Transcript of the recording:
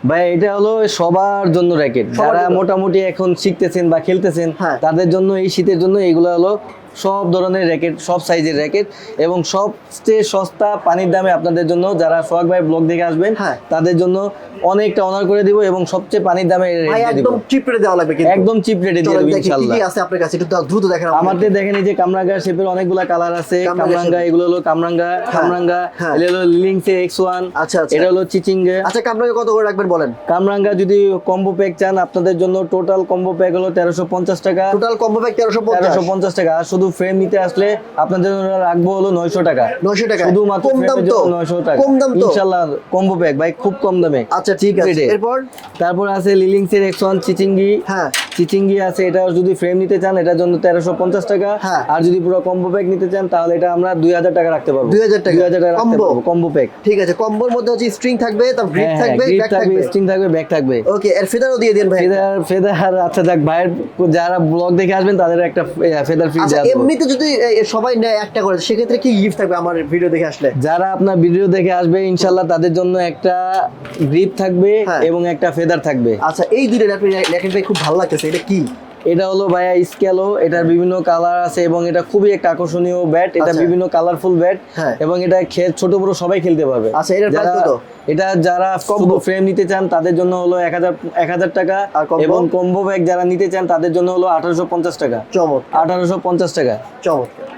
ভাই এটা হলো সবার জন্য র্যাকেট, যারা মোটামুটি এখন শিখতেছেন বা খেলতেছেন তাদের জন্য এই শীতের জন্য এইগুলো হলো সব ধরনের র্যাকেট, সব সাইজের র্যাকেট এবং সবচেয়ে সস্তা পানির দামে আপনাদের জন্য। যারা সোহাগ ভাই ব্লগ দেখে আসবেন তাদের জন্য অনেকটা অনার করে দিব এবং সবচেয়ে পানির দামে একদম চিপ রেটে দেওয়া লাগবে, কিন্তু একদম চিপ রেটে দিয়ে দেব ইনশাআল্লাহ। কি আছে আপনার কাছে একটু দ্রুত দেখেন। আমাদের দেখেন এই যে কামরাঙ্গা শেপের অনেকগুলা কালার আছে। কামরাঙ্গা এগুলো হলো কামরাঙ্গা, এটা হলো লিংসে X1। আচ্ছা এটা হলো চিচিঙ্গে। আচ্ছা, কামরাঙ্গা কত করে রাখবেন বলেন? কামরাঙ্গা যদি কম্বো প্যাক চান আপনাদের জন্য টোটাল কম্বো প্যাক হলো 1350 টাকা। টোটাল কম্বো প্যাক 1350 টাকা। আর শুধু ফ্রেম নিতে আসলে আপনাদের জন্য রাখবো হলো 900 টাকা। 900 টাকা শুধুমাত্র কম দাম তো, 900 টাকা কম দাম তো ইনশাআল্লাহ। কম্বো প্যাক ভাই খুব কম দামে। আচ্ছা ঠিক আছে। তারপর আছে লিলিংসের X1 চিচিঙ্গি। চিচিঙ্গি আছে, এটা যদি ফ্রেম নিতে চান এটার জন্য 1350 টাকা। আর যদি পুরো কম্বো প্যাক নিতে চান তাহলে এটা আমরা 2000 টাকা রাখতে পারবো। 2000 টাকা রাখতে পারবো কম্বো প্যাক। ঠিক আছে, কম্বোর মধ্যে হচ্ছে স্ট্রিং থাকবে, তারপর গ্রিপ থাকবে, ব্যাক থাকবে, স্ট্রিং থাকবে, ব্যাক থাকবে। ওকে, এর ফেদারও দিয়ে দেন ভাই। ফেদার আচ্ছা দেখ ভাইয়ের যারা ব্লগ দেখে আসবেন তাদের একটা ফেদার ফ্রি দেওয়া হবে। এমনিতে যদি সবাই নেয় একটা করে সেক্ষেত্রে কি গিফট থাকবে আমার ভিডিও দেখে আসলে? যারা আপনার ভিডিও দেখে আসবে ইনশাআল্লাহ তাদের জন্য একটা গ্রিপ থাকবে এবং একটা ফেদার থাকবে। আচ্ছা, এই দুইটা র্যাকেট ভাই খুব ভালো লাগতেছে, এটা কি? এটা হলো ভাইয়া স্কেলো। এটার বিভিন্ন কালার আছে এবং এটা খুবই একটা আকর্ষণীয় ব্যাট। এটা বিভিন্ন কালারফুল ব্যাট এবং এটা ছোট বড় সবাই খেলতে পারবে। আচ্ছা, এটার প্রাইস কত? এটা যারা কম্বো ফ্রেম নিতে চান তাদের জন্য হলো 1000 টাকা এবং কম্বো ব্যাগ যারা নিতে চান তাদের জন্য হলো 1850 টাকা। 1850 টাকা। চমৎকার।